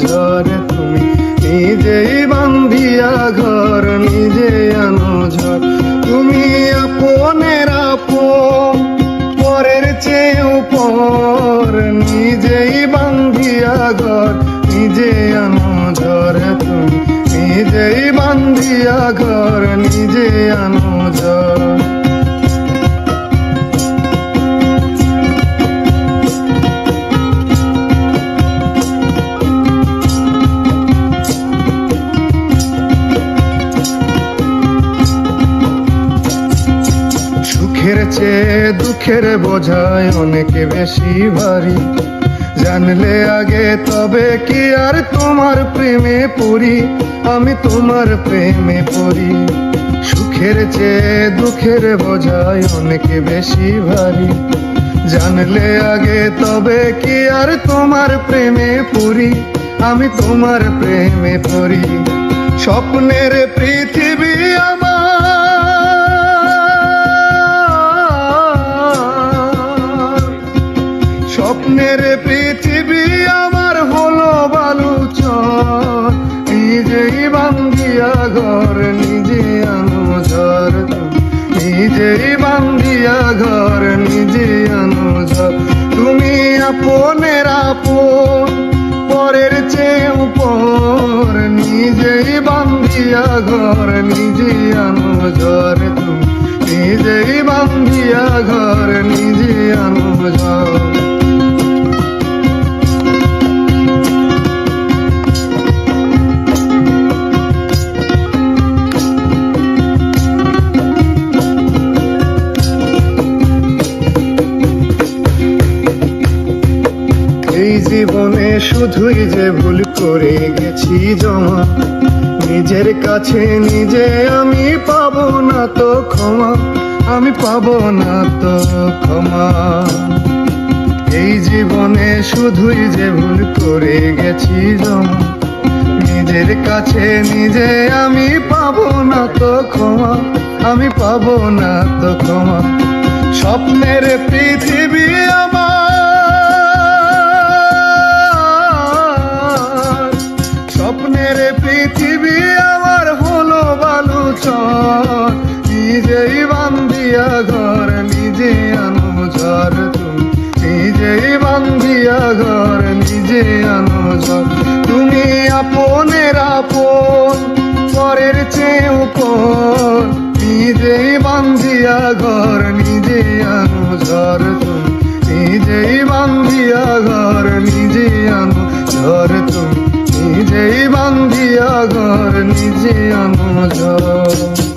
ঝড় তুমি নিজেই বান্ধিয়া ঘর নিজে আনো ঝড় তুমি আপনের আপন পরের চেয়ে উপর নিজেই বান্ধিয়া ঘর নিজে আনো ঝড় তুমি নিজেই বান্ধিয়া ঘর নিজে আনো ঝড় সুখের চেয়ে দুঃখের বোঝায় অনেক বেশি ভারী জানলে আগে তবে কি আর তোমার প্রেমে পড়ি আমি তোমার প্রেমে পড়ি সুখের চেয়ে দুঃখের বোঝায় অনেক বেশি ভারী জানলে আগে তবে কি আর তোমার প্রেমে পড়ি আমি তোমার প্রেমে পড়ি স্বপ্নের পৃথিবী আমার স্বপ্নের পৃথিবী আমার হলো বালুচর নিজেই বান্ধিয়া ঘর নিজে আনো ঝড় নিজেই বান্ধিয়া ঘর নিজে আনো ঝড় তুমি আপনের আপন পরের চেয়ে উপর নিজেই বান্ধিয়া ঘর নিজে আনো ঝড় তুমি নিজেই বান্ধিয়া ঘর নিজে আনো ঝড় এই জীবনে শুধুই যে ভুল করে গেছি জমা নিজের কাছে নিজে আমি পাবো না তো ক্ষমা আমি পাবো না তো ক্ষমা এই জীবনে শুধুই যে ভুল করে গেছি জমা নিজের কাছে নিজে আমি পাবো না তো ক্ষমা আমি পাবো না তো ক্ষমা স্বপ্নের পৃথিবী আমার স্বপ্নের পৃথিবী আমার হলো বালুচর নিজেই বান্ধিয়া ঘর নিজে আনো ঝড় তুমি নিজেই বান্ধিয়া ঘর নিজে আনো ঝড় তুমি আপনের আপন পরের চেয়ে উপর নিজেই বান্ধিয়া ঘর নিজে আনো ঝড় তুমি নিজেই বান্ধিয়া ঘর নিজে আনো ঝড় তুমি নিজেই বান্ধিয়া ঘর নিজে আনো ঝড়।